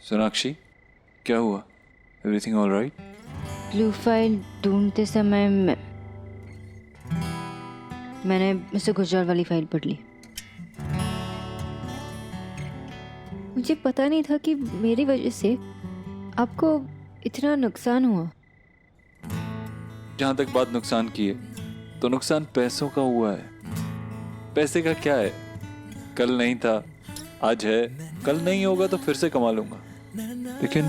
सोनाक्षी, क्या हुआ? Everything all right? Blue file ढूंढते समय मैंने मिस्टर गुजराल वाली फाइल पढ़ ली। मुझे पता नहीं था कि मेरी वजह से आपको इतना नुकसान हुआ। जहां तक बात नुकसान की है, तो नुकसान पैसों का हुआ है। पैसे का क्या है? कल नहीं था, आज है, कल नहीं होगा तो फिर से कमा लूंगा। लेकिन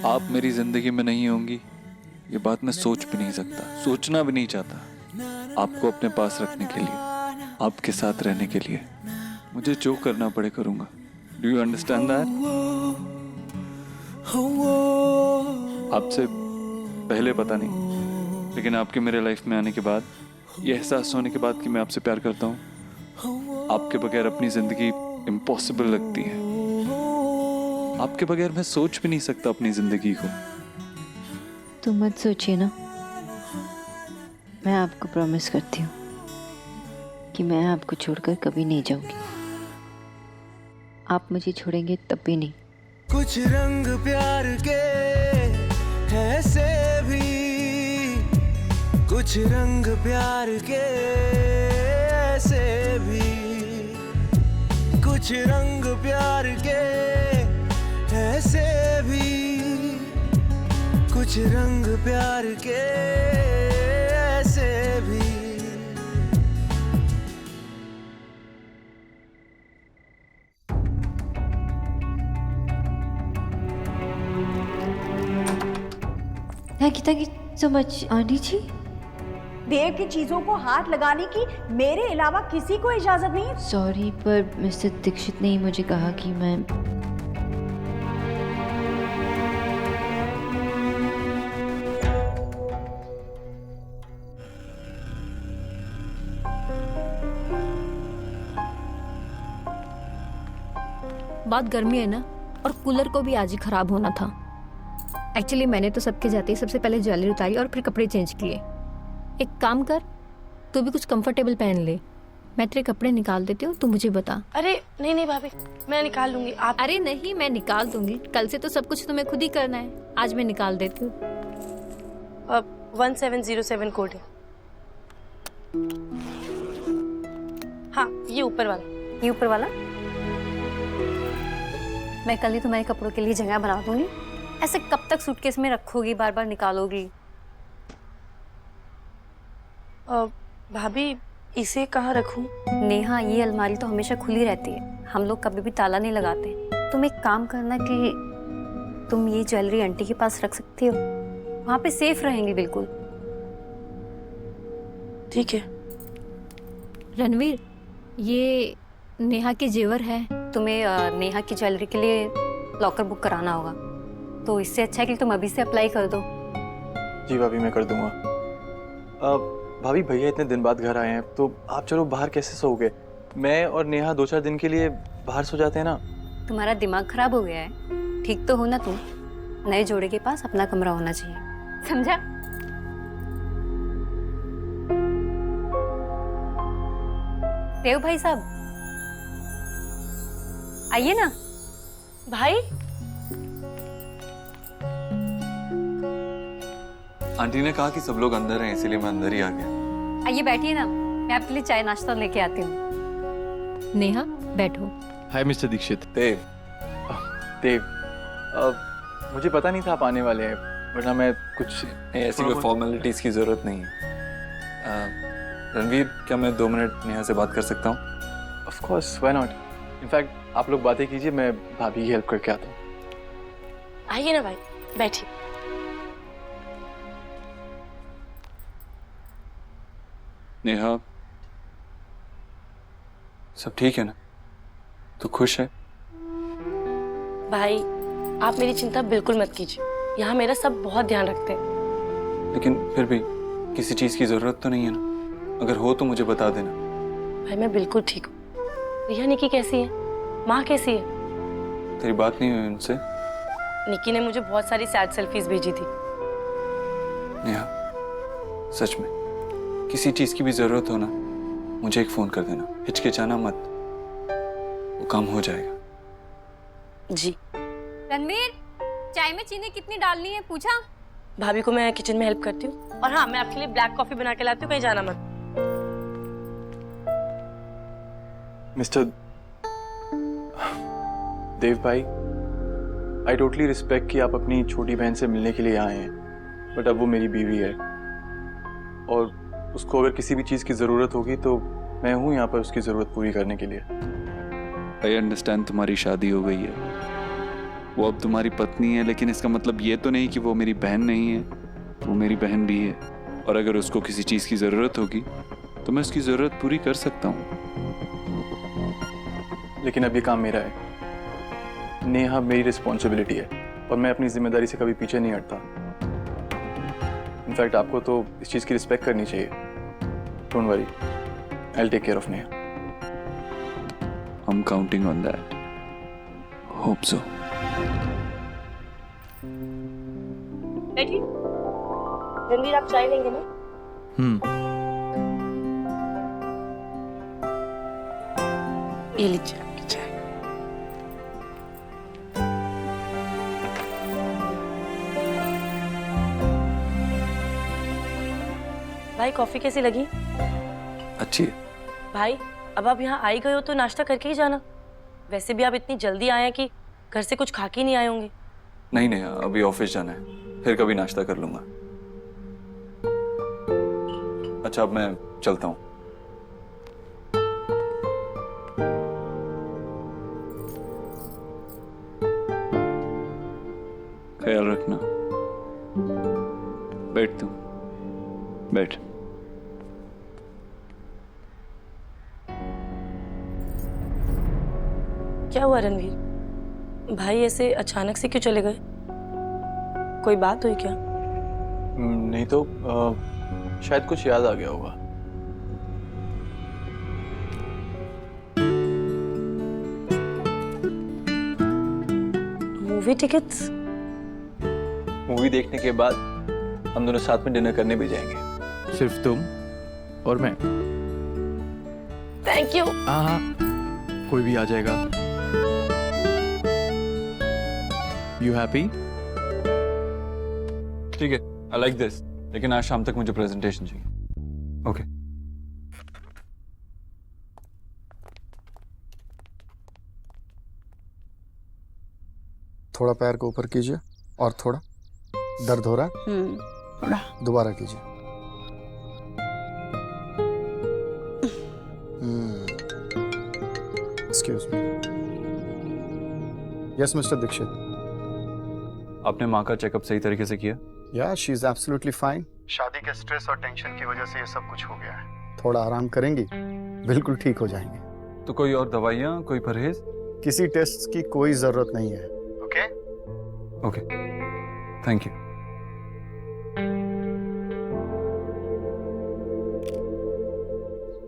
आप मेरी जिंदगी में नहीं होंगी, ये बात मैं सोच भी नहीं सकता, सोचना भी नहीं चाहता। आपको अपने पास रखने के लिए, आपके साथ रहने के लिए मुझे जो करना पड़े करूंगा। Do you understand that? आपसे पहले पता नहीं, लेकिन आपके मेरे लाइफ में आने के बाद, ये एहसास होने के बाद कि मैं आपसे प्यार करता हूँ, आपके बगैर अपनी जिंदगी इम्पॉसिबल लगती है। आपके बगैर मैं सोच भी नहीं सकता अपनी जिंदगी को। तो मत सोचिए ना, मैं आपको प्रॉमिस करती हूँ कि मैं आपको छोड़कर कभी नहीं जाऊंगी। आप मुझे छोड़ेंगे तब भी नहीं। कुछ रंग प्यार के ऐसे भी, कुछ रंग प्यार के ऐसे भी, कुछ रंग प्यार के ऐसे भी, कुछ रंग प्यार के ऐसे भी। Thank you so much aunty ji. Dev की चीजों को हाथ लगाने की मेरे अलावा किसी को इजाजत नहीं है। सॉरी, पर मिस्टर दीक्षित ने ही मुझे कहा कि मैं बात गर्मी है ना, और कूलर को भी आज ही खराब होना था। एक्चुअली मैंने तो सबके जाते ही सबसे पहले ज्वेलरी उतारी और फिर कपड़े चेंज किए। एक काम कर, तू भी कुछ कंफर्टेबल पहन ले, मैं तेरे कपड़े निकाल देती हूँ, तू मुझे बता। अरे नहीं नहीं भाभी, मैं निकाल लूंगी। आप अरे नहीं, मैं निकाल दूंगी, कल से तो सब कुछ तुम्हें खुद ही करना है, आज मैं निकाल देती हूँ। 1707 कोड है। हाँ, ये ऊपर वाला। ये ऊपर वाला मैं कल ही तुम्हारे कपड़ों के लिए जगह बना दूंगी। ऐसे कब तक सूटकेस में रखोगी, बार बार निकालोगी? भाभी, इसे कहाँ रखूं? नेहा, ये अलमारी तो हमेशा खुली रहती है, हम लोग कभी भी ताला नहीं लगाते। तुम एक काम करना कि तुम ये ज्वेलरी आंटी के पास रख सकती हो, वहां पे सेफ रहेंगी बिल्कुल। ठीक है। रणवीर, ये नेहा के जेवर है, तुम्हें नेहा की ज्वेलरी के लिए लॉकर बुक कराना होगा, तो इससे अच्छा है कि तुम अभी से अप्लाई कर दो। जी भाभी, मैं कर दूंगा। भाभी, भैया इतने दिन बाद घर आए हैं, तो आप चलो बाहर कैसे सोओगे? मैं और नेहा 2-4 दिन के लिए बाहर सो जाते हैं ना। तुम्हारा दिमाग खराब हो गया है, ठीक तो हो ना तुम? नए जोड़े के पास अपना कमरा होना चाहिए, समझा? देव भाई साहब, आइए ना। भाई, आंटी ने कहा कि सब लोग अंदर हैं, इसीलिए मैं अंदर ही आ गया। आइए बैठिए ना, मैं आपके लिए चाय नाश्ता लेके आती हूँ। नेहा, बैठो। हाय मिस्टर दीक्षित। देव, देव, मुझे पता नहीं था आप आने वाले हैं, वरना मैं कुछ ऐसी कोई फॉर्मेलिटीज की जरूरत नहीं है। रणवीर, क्या मैं 2 मिनट नेहा से बात कर सकता हूँ? Of course, why not. In fact आप लोग बातें कीजिए, मैं भाभी की हेल्प करके आता हूँ। आइए ना भाई, बैठिए। नेहा, सब ठीक है ना? तू खुश है? भाई, आप मेरी चिंता बिल्कुल मत कीजिए, यहाँ मेरा सब बहुत ध्यान रखते हैं। लेकिन फिर भी किसी चीज की जरूरत तो नहीं है ना? अगर हो तो मुझे बता देना। भाई, मैं बिल्कुल ठीक हूँ। रिया, निकी कैसी है? माँ कैसी है? तेरी बात नहीं हुई उनसे? निकी ने मुझे बहुत सारी सैड सेल्फीज भेजी थी। नेहा, सच में किसी चीज की भी जरूरत हो ना, मुझे एक फोन कर देना, हिचकिचाना मत, वो काम हो जाएगा। जी। रणवीर, चाय में चीनी कितनी डालनी है पूछा? भाभी को मैं किचन में हेल्प करती हूँ। और हाँ, मैं आपके लिए ब्लैक कॉफी बना के लाती हूँ, कहीं जाना मत। मिस्टर देव भाई, आई टोटली रिस्पेक्ट कि आप अपनी छोटी बहन से मिलने के लिए आए हैं, बट अब वो मेरी बीवी है और उसको अगर किसी भी चीज़ की ज़रूरत होगी तो मैं हूँ यहाँ पर उसकी ज़रूरत पूरी करने के लिए। आई अंडरस्टैंड तुम्हारी शादी हो गई है, वो अब तुम्हारी पत्नी है, लेकिन इसका मतलब ये तो नहीं कि वो मेरी बहन नहीं है। वो मेरी बहन भी है और अगर उसको किसी चीज़ की ज़रूरत होगी तो मैं उसकी ज़रूरत पूरी कर सकता हूँ। लेकिन अब ये काम मेरा है, नेहा मेरी रिस्पॉन्सिबिलिटी है और मैं अपनी जिम्मेदारी से कभी पीछे नहीं हटता। इनफैक्ट आपको तो इस चीज़ की रिस्पेक्ट करनी चाहिए। Don't worry, I will take care of Neha. I'm counting on that. Hope so. बैठिए। रणवीर, आप चाय लेंगे ना? ये लीजिए आपकी चाय। भाई, कॉफी कैसी लगी? अच्छी है। भाई, अब आप यहाँ आई गए हो तो नाश्ता करके ही जाना। वैसे भी आप इतनी जल्दी आए हैं कि घर से कुछ खा के नहीं आए होंगे। नहीं नहीं, अभी ऑफिस जाना है, फिर कभी नाश्ता कर लूंगा। अच्छा, अब मैं चलता हूँ। ख्याल रखना। बैठ तू, बैठ। क्या हुआ रणवीर? भाई ऐसे अचानक से क्यों चले गए? कोई बात हुई क्या? नहीं तो शायद कुछ याद आ गया होगा। Movie tickets? मूवी देखने के बाद हम दोनों साथ में डिनर करने भी जाएंगे, सिर्फ तुम और मैं। Thank you. हाँ, कोई भी आ जाएगा। You happy? ठीक है, आई लाइक दिस, लेकिन आज शाम तक मुझे प्रेजेंटेशन चाहिए। ओके। थोड़ा पैर को ऊपर कीजिए और थोड़ा। दर्द हो रहा है? थोड़ा। दोबारा कीजिए। Excuse me. Yes mister Dikshit. आपने माँ का चेकअप सही तरीके से किया? या शी इज एब्सोल्युटली फाइन। शादी के स्ट्रेस और टेंशन की वजह से ये सब कुछ हो गया है। थोड़ा आराम करेंगी, बिल्कुल ठीक हो जाएंगे। तो कोई और दवाइयाँ, कोई परहेज? किसी टेस्ट की कोई जरूरत नहीं है। ओके? Okay, thank you.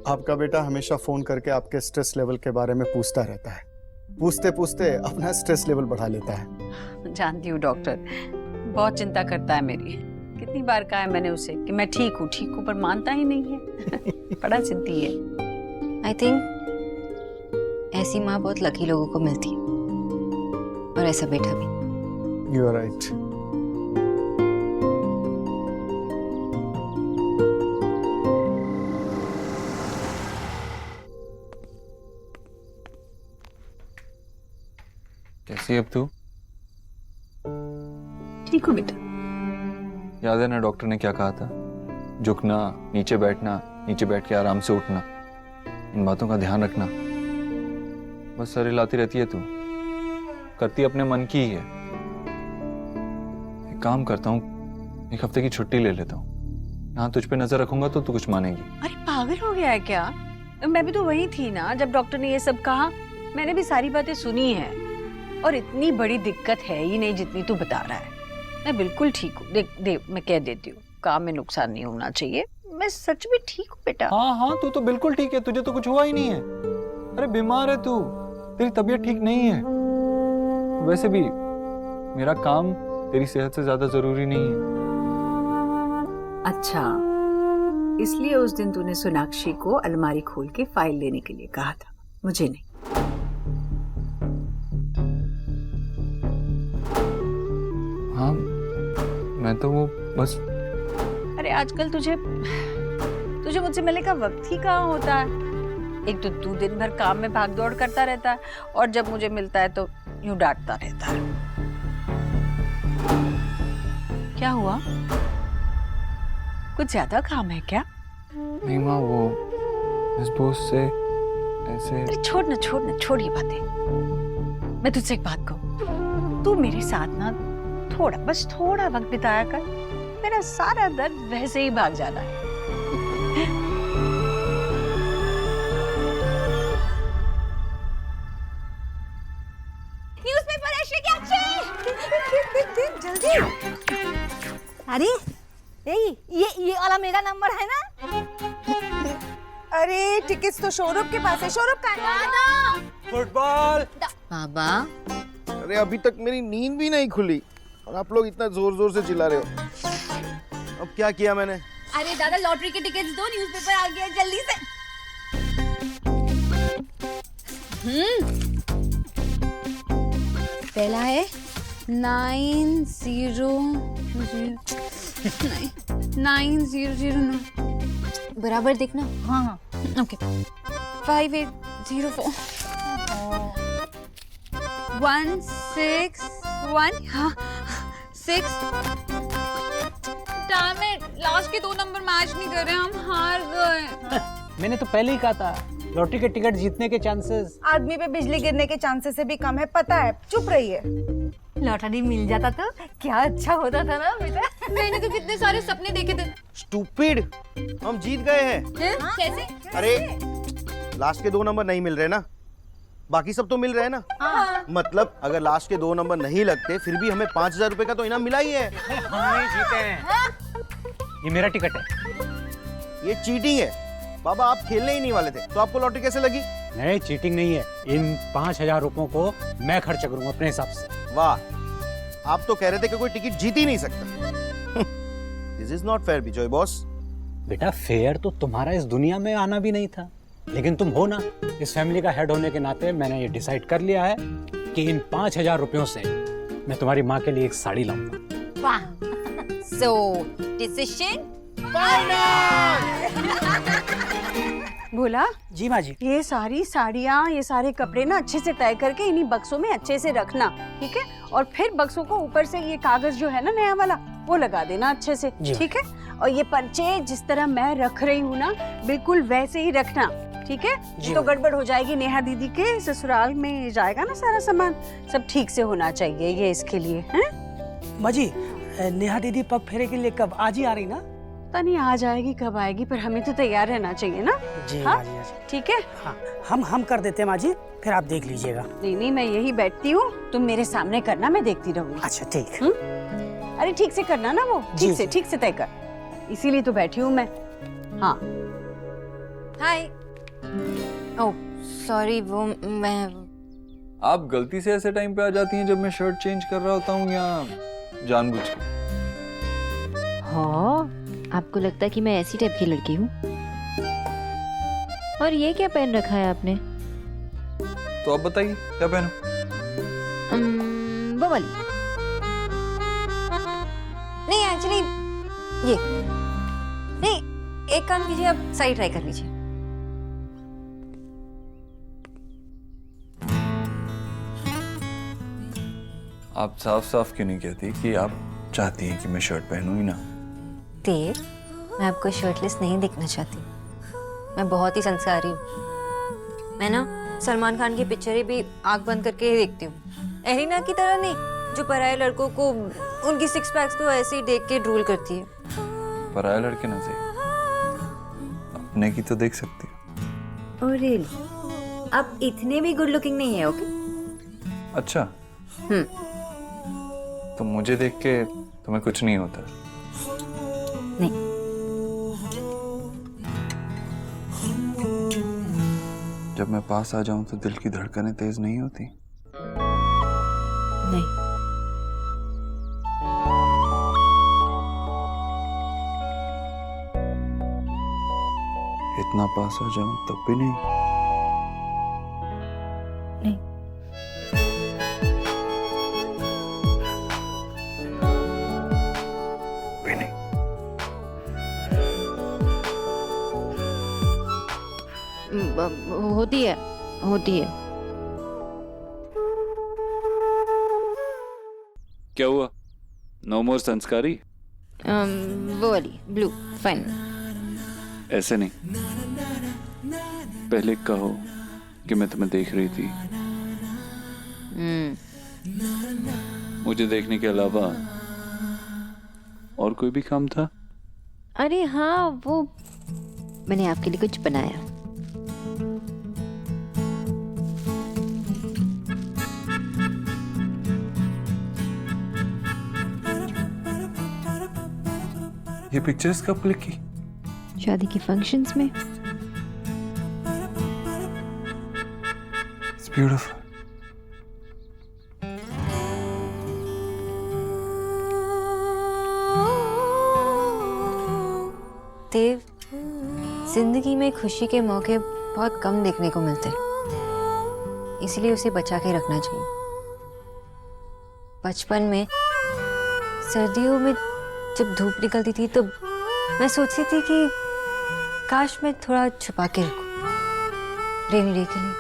आपका बेटा हमेशा फोन करके आपके स्ट्रेस लेवल के बारे में पूछता रहता है। पूछते पूछते अपना स्ट्रेस लेवल बढ़ा लेता है। जानती हूँ डॉक्टर, बहुत चिंता करता है मेरी। कितनी बार कहा है मैंने उसे कि मैं ठीक हूँ, पर मानता ही नहीं है। बड़ा जिद्दी है। आई थिंक ऐसी माँ बहुत लकी लोगों को मिलती है, और ऐसा बेटा भी। You are right. कैसी है अब तू? ठीक हो बेटा? याद है ना डॉक्टर ने क्या कहा था? झुकना, नीचे बैठना, नीचे बैठ के आराम से उठना, इन बातों का ध्यान रखना। बस सर हिलाती रहती है तू, करती अपने मन की ही है। एक काम करता हूँ, एक हफ्ते की छुट्टी ले लेता हूँ। यहाँ तुझ पे नजर रखूंगा तो तू कुछ मानेगी। अरे पागल हो गया है क्या? मैं भी तो वही थी ना जब डॉक्टर ने ये सब कहा। मैंने भी सारी बातें सुनी है, और इतनी बड़ी दिक्कत है ही नहीं जितनी तू बता रहा है। मैं बिल्कुल ठीक हूँ। देख मैं कह देती हूँ, काम में नुकसान नहीं होना चाहिए। मैं सच में ठीक हूँ बेटा। हाँ हाँ, तू तो बिल्कुल ठीक है, तुझे तो कुछ हुआ ही नहीं है। अरे बीमार है तू, तेरी तबीयत ठीक नहीं है। वैसे भी मेरा काम तेरी सेहत से ज्यादा जरूरी नहीं है। अच्छा, इसलिए उस दिन तूने सोनाक्षी को अलमारी खोल के फाइल लेने के लिए कहा था, मुझे नहीं। तो वो बस अरे आजकल तुझे मुझसे मिलने का वक्त ही कहाँ होता है। एक तो तू दिन भर काम में भाग दौड़ करता रहता है और जब मुझे मिलता है तो यूं डांटता रहता है। क्या हुआ? कुछ ज्यादा काम है क्या? नहीं माँ, वो इस बोस से ऐसे। अरे छोड़ ये बातें। मैं तुझसे एक बात कहूँ, तू मेरे साथ ना बस थोड़ा वक्त बिताया कर, मेरा सारा दर्द वैसे ही भाग जाना है। न्यूज़पेपर ऐसे क्या जल्दी। अरे ये वाला मेरा नंबर है ना? अरे टिकट्स तो शोरूम के पास है। शोरूम का है। फुटबॉल। बाबा, अरे अभी तक मेरी नींद भी नहीं खुली और आप लोग इतना जोर जोर से चिल्ला रहे हो। अब क्या किया मैंने? अरे दादा, लॉटरी के टिकट्स दो, न्यूज़पेपर आ गया, जल्दी से। पहला है 9009 बराबर देखना। हाँ ओके। 5804 161 हाँ 6। डैम इट, लास्ट के 2 नंबर मैच नहीं कर रहे, हम हार गए। मैंने तो पहले ही कहा था, लॉटरी के टिकट जीतने के चांसेस आदमी पे बिजली गिरने के चांसेस से भी कम है, पता है। चुप रहिए। लॉटरी मिल जाता तो क्या अच्छा होता था ना बेटा। मैंने तो कितने सारे सपने देखे थे। स्टूपिड, हम जीत गए हैं। कैसे? अरे लास्ट के 2 नंबर नहीं मिल रहे ना, बाकी सब तो मिल रहे हैं ना। मतलब अगर लास्ट के 2 नंबर नहीं लगते फिर भी हमें 5000 रुपए का तो इनाम मिला ही है। हम नहीं जीते हैं। ये मेरा टिकट है। ये चीटिंग है बाबा, आप खेलने ही नहीं वाले थे तो आपको लॉटरी कैसे लगी? नहीं, चीटिंग नहीं है। इन 5000 रुपयों को मैं खर्च करूंगा अपने हिसाब से। वाह, आप तो कह रहे थे कि कोई टिकट जीत ही नहीं सकता। This is not fair Bijoy boss. बेटा, फेयर तो तुम्हारा इस दुनिया में आना भी नहीं था, लेकिन तुम हो ना। इस फैमिली का हेड होने के नाते मैंने ये डिसाइड कर लिया है कि इन 5000 रुपयों से मैं तुम्हारी माँ के लिए एक साड़ी लाऊंगा। वाह, सो डिसीजन बोला जी माँ जी। ये सारी साड़ियाँ, ये सारे कपड़े ना अच्छे से तय करके इन्हीं बक्सों में अच्छे से रखना, ठीक है? और फिर बक्सों को ऊपर से ये कागज जो है ना नया वाला, वो लगा देना अच्छे से, ठीक है? और ये पर्चे जिस तरह मैं रख रही हूँ ना, बिल्कुल वैसे ही रखना, ठीक है? तो गड़बड़ हो जाएगी। नेहा दीदी के ससुराल में जाएगा ना सारा सामान, सब ठीक से होना चाहिए ये इसके लिए, हैं? माँ जी, नेहा दीदी पग फेरे के लिए कब? आज ही आ रही ना? पता नहीं आ जाएगी कब आएगी, पर हमें तो तैयार रहना चाहिए ना। जी हाँ? माँ जी। ठीक है? हाँ, हम कर देते हैं माँ जी, फिर आप देख लीजिएगा। नहीं, मैं यही बैठती हूँ, तुम मेरे सामने करना, मैं देखती रहूंगी। अच्छा ठीक। अरे ठीक से करना ना, वो ठीक से तय कर, इसीलिए तो बैठी हूँ मैं। हाँ। हाय। ओह सॉरी, वो मैं। आप गलती से ऐसे टाइम पे आ जाती हैं जब मैं शर्ट चेंज कर रहा होता हूँ, या जानबूझ के? हाँ, आपको लगता है कि मैं ऐसी टाइप की लड़की हूँ? और ये क्या पहन रखा है आपने? तो आप बताइए क्या पहनूं? वो वाली। नहीं एक्चुअली ये नहीं, एक काम कीजिए, आप साड़ी ट्राई कर लीजिए। आप साफ साफ क्यों नहीं कहती कि आप चाहती हैं कि मैं शर्ट पहनूं ही ना? देव, मैं आपको शर्टलेस नहीं देखना चाहती। मैं बहुत ही संस्कारी हूँ। मैं ना सलमान खान की पिक्चरें भी आंख बंद करके ही देखती हूँ। एरिना की तरह नहीं, जो पराये लड़कों को उनकी 6 पैक्स को ऐसे ही देख के ड्रूल करती है। पराये लड़के ना से अपने की तो देख सकती हो। Oh really? आप इतने भी गुड लुकिंग नहीं है, ओके? अच्छा। तो मुझे देख के तुम्हें कुछ नहीं होता? नहीं। जब मैं पास आ जाऊं तो दिल की धड़कनें तेज नहीं होती? नहीं। इतना पास आ जाऊं तब भी नहीं? नहीं। होती है, होती है। क्या हुआ? नो मोर संस्कारी? वो वाली ब्लू फाइन। ऐसे नहीं, पहले कहो कि मैं तुम्हें देख रही थी। मुझे देखने के अलावा और कोई भी काम था? अरे हाँ, वो मैंने आपके लिए कुछ बनाया। ये पिक्चर्स कब क्लिक की? शादी के फंक्शंस में। It's beautiful. देव, जिंदगी में खुशी के मौके बहुत कम देखने को मिलते, इसलिए उसे बचा के रखना चाहिए। बचपन में सर्दियों में जब धूप निकलती थी तो मैं सोचती थी कि काश मैं थोड़ा छुपा के रखूं रेनी डे के लिए,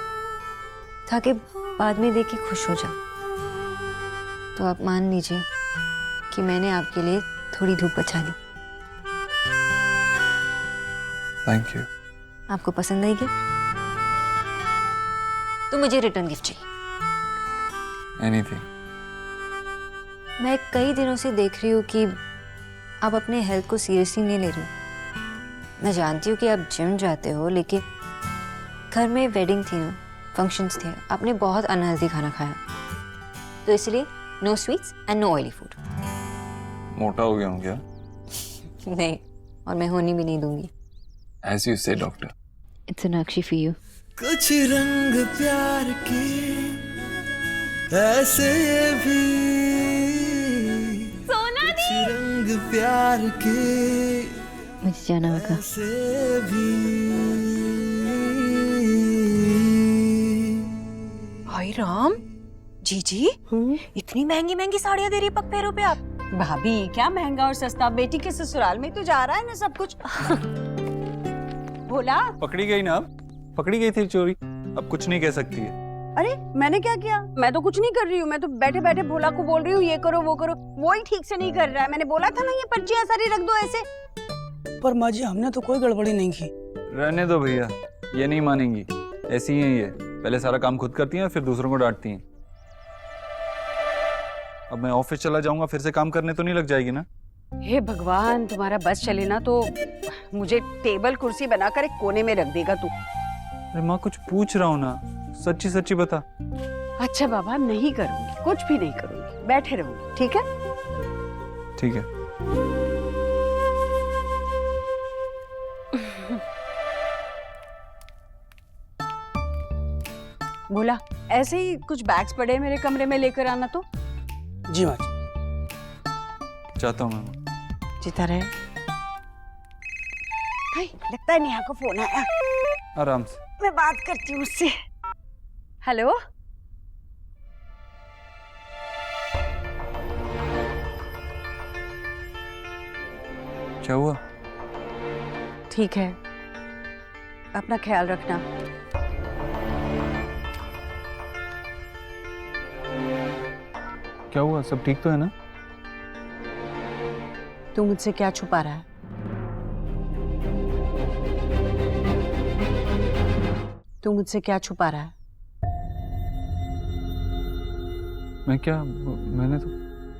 ताकि बाद में देख के खुश हो जाऊं। तो आप मान लीजिए कि मैंने आपके लिए थोड़ी धूप बचा ली। Thank you. आपको पसंद आई गिफ्ट? तो मुझे रिटर्न गिफ्ट चाहिए। एनीथिंग। मैं कई दिनों से देख रही हूँ कि आप अपने हेल्थ को सीरियसली नहीं ले रही। मैं जानती हूँ कि आप जिम जाते हो, लेकिन घर में वेडिंग थी ना, फंक्शंस थे, आपने बहुत अनहेल्दी खाना खाया, तो इसलिए no sweets and no oily food. मोटा हो गया हूँ क्या? नहीं, और मैं होनी भी नहीं दूंगी। As you say, doctor. It's Sonakshi for you. कुछ रंग प्यार के ऐसे भी, सोना कुछ रंग प्यार के मुझे जाना होगा। ऐसे भी। हाय राम, जीजी इतनी महंगी महंगी साड़ियाँ दे रही पग पैरों पे आप। भाभी क्या महंगा और सस्ता, बेटी के ससुराल में तो जा रहा है ना सब कुछ। भोला, पकड़ी गई ना, अब पकड़ी गई थी चोरी, अब कुछ नहीं कह सकती है। अरे मैंने क्या किया? मैं तो कुछ नहीं कर रही हूँ, मैं तो बैठे बैठे भोला को बोल रही हूँ ये करो वो करो, वो ही ठीक से नहीं कर रहा है। मैंने बोला था ना ये पर्चियां सारी रख दो ऐसे। पर माँ जी हमने तो कोई गड़बड़ी नहीं की। रहने दो भैया, ये नहीं मानेंगी, ऐसी ही है ये। पहले सारा काम खुद करती हैं, फिर दूसरों को डांटती हैं। अब मैं ऑफिस चला जाऊंगा, फिर से काम करने तो नहीं लग जाएगी ना? हे भगवान, तुम्हारा बस चले ना तो मुझे टेबल कुर्सी बनाकर एक कोने में रख देगा तू। अरे माँ, कुछ पूछ रहा हूँ ना, सच्ची सच्ची बता। अच्छा बाबा, नहीं करूंगी, कुछ भी नहीं करूंगी, बैठे रहूंगी, ठीक है? ठीक है। बोला ऐसे ही कुछ बैग्स पड़े हैं मेरे कमरे में, लेकर आना तो। जी माँ जी। चाहता हूँ मैं। जीता रहे। लगता है नेहा को फोन आया, आराम से। मैं बात करती हूँ उससे। हेलो, क्या हुआ? ठीक है, अपना ख्याल रखना। क्या हुआ? सब ठीक तो है ना? तू मुझसे क्या छुपा रहा है? तू मुझसे क्या छुपा रहा है? मैं क्या, मैंने तो।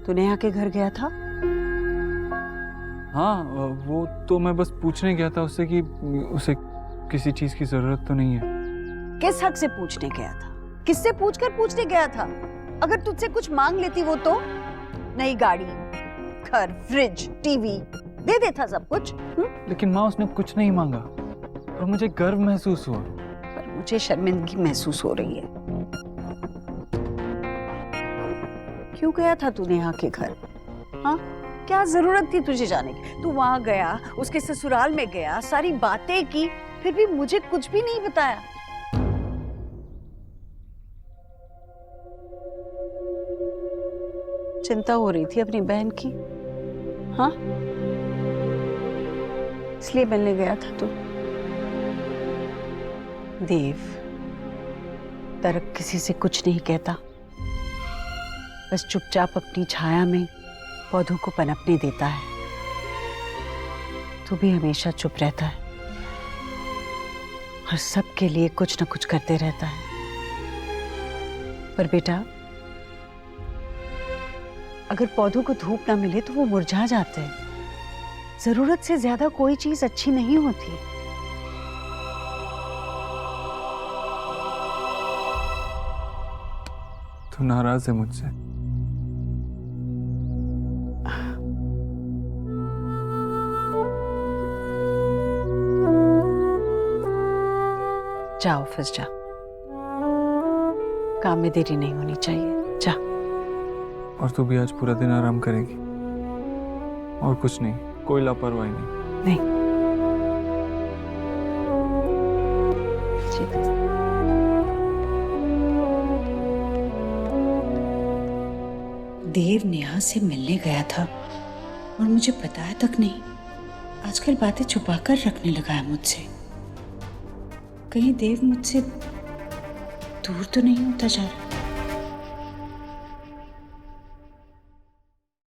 तू नेहा के घर गया था? हाँ, वो तो मैं बस पूछने गया था उससे कि उसे किसी चीज की जरूरत तो नहीं है। किस हक से पूछने गया था? किससे पूछकर पूछने गया था? अगर तुझसे कुछ मांग लेती वो तो नई गाड़ी, घर, फ्रिज, टीवी दे देता सब कुछ। लेकिन माँ, उसने कुछ नहीं मांगा और मुझे गर्व महसूस हुआ। पर मुझे शर्मिंदगी महसूस हो रही है। क्यों गया था तू नेहा के घर? हाँ, क्या जरूरत थी तुझे जाने की? तू वहां गया, उसके ससुराल में गया, सारी बातें की, फिर भी मुझे कुछ भी नहीं बताया। चिंता हो रही थी अपनी बहन की, हाँ? इसलिए मिलने गया था तू। देव, तरक किसी से कुछ नहीं कहता, बस चुपचाप अपनी छाया में पौधों को पनपने देता है। तू भी हमेशा चुप रहता है और सबके लिए कुछ न कुछ करते रहता है। पर बेटा, अगर पौधों को धूप ना मिले तो वो मुरझा जाते हैं। जरूरत से ज्यादा कोई चीज अच्छी नहीं होती। तू नाराज है मुझसे? जा ऑफिस जा, काम में देरी नहीं होनी चाहिए। जा। और तू भी आज पूरा दिन आराम करेगी? और कुछ नहीं, कोई लापरवाही नहीं? नहीं। ठीक है। देव नेहा से मिलने गया था और मुझे बताया तक नहीं। आजकल बातें छुपाकर रखने लगा है मुझसे। कहीं देव मुझसे दूर तो नहीं होता जा रहा?